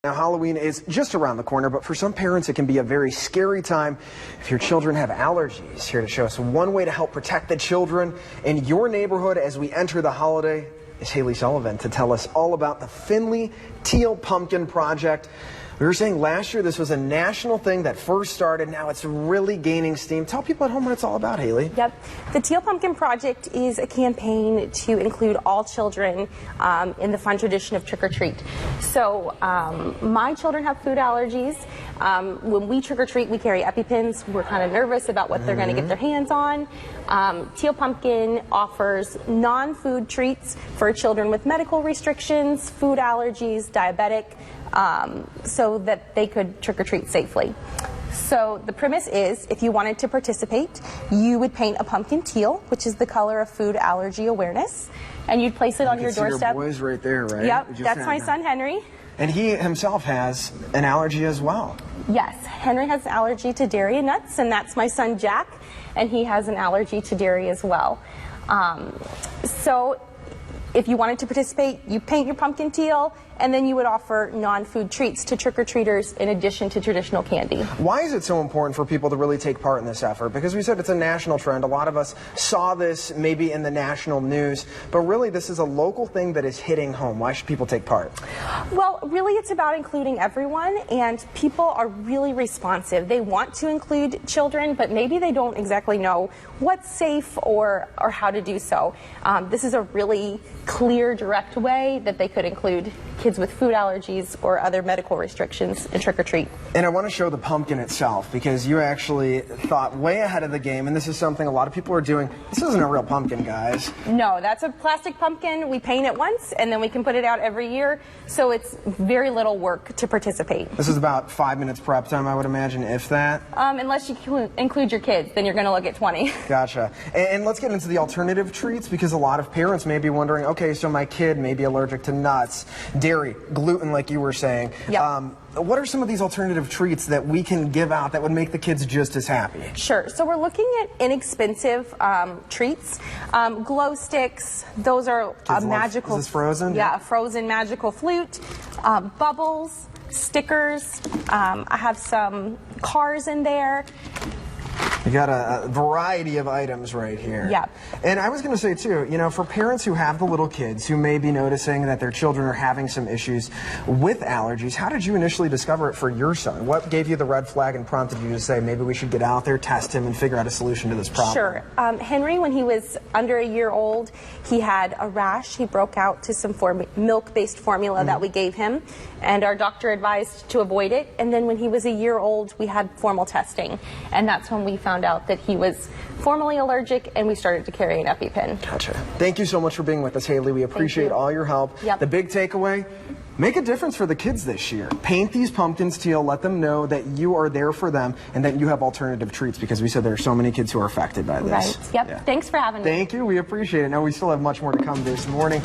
Now, Halloween is just around the corner, but for some parents it can be a very scary time if your children have allergies. Here to show us one way to help protect the children in your neighborhood as we enter the holiday is Haley Sullivan to tell us all about the Findlay Teal Pumpkin Project. We were saying last year this was a national thing that first started. Now it's really gaining steam. Tell people at home what it's all about, Haley. Yep. The Teal Pumpkin Project is a campaign to include all children in the fun tradition of trick-or-treat. So my children have food allergies. When we trick-or-treat, we carry EpiPens. We're kind of nervous about what they're going to get their hands on. Teal Pumpkin offers non-food treats for children with medical restrictions, food allergies, diabetic, so that they could trick-or-treat safely. So the premise is, if you wanted to participate, you would paint a pumpkin teal, which is the color of food allergy awareness, and you'd place it on your doorstep. Your boys right there, right? Yep, that's my son Henry. And he himself has an allergy as well. Yes, Henry has an allergy to dairy and nuts, and that's my son Jack, and he has an allergy to dairy as well. So if you wanted to participate, you paint your pumpkin teal, and then you would offer non-food treats to trick-or-treaters in addition to traditional candy. Why is it so important for people to really take part in this effort? Because we said it's a national trend. A lot of us saw this maybe in the national news, but really this is a local thing that is hitting home. Why should people take part? Well, really it's about including everyone, and people are really responsive. They want to include children, but maybe they don't exactly know what's safe or how to do so. This is a really clear, direct way that they could include kids with food allergies or other medical restrictions in trick-or-treat. And I want to show the pumpkin itself, because you actually thought way ahead of the game, and this is something a lot of people are doing. This isn't a real pumpkin, guys. No, that's a plastic pumpkin. We paint it once, and then we can put it out every year, so it's very little work to participate. This is about 5 minutes prep time, I would imagine, if that. Unless you include your kids, then you're going to look at 20. Gotcha. And let's get into the alternative treats, because a lot of parents may be wondering, okay, so my kid may be allergic to nuts, dairy, gluten, like you were saying. Yep. What are some of these alternative treats that we can give out that would make the kids just as happy? Sure. So we're looking at inexpensive treats. Glow sticks, those are magical. Is this frozen? Yeah, a frozen magical flute. Bubbles, stickers. I have some cars in there. You got a variety of items right here. Yeah. And I was going to say, too, you know, for parents who have the little kids who may be noticing that their children are having some issues with allergies, how did you initially discover it for your son? What gave you the red flag and prompted you to say, maybe we should get out there, test him, and figure out a solution to this problem? Sure. Henry, when he was under a year old, he had a rash. He broke out to some milk-based formula that we gave him, and our doctor advised to avoid it. And then when he was a year old, we had formal testing, and that's when we found out that he was formally allergic, and we started to carry an EpiPen. Gotcha. Thank you so much for being with us, Haley. We appreciate all your help. Yep. The big takeaway, make a difference for the kids this year. Paint these pumpkins teal. Let them know that you are there for them and that you have alternative treats, because we said there are so many kids who are affected by this. Right. Yep. Yeah. Thanks for having me. Thank you. We appreciate it. Now we still have much more to come this morning.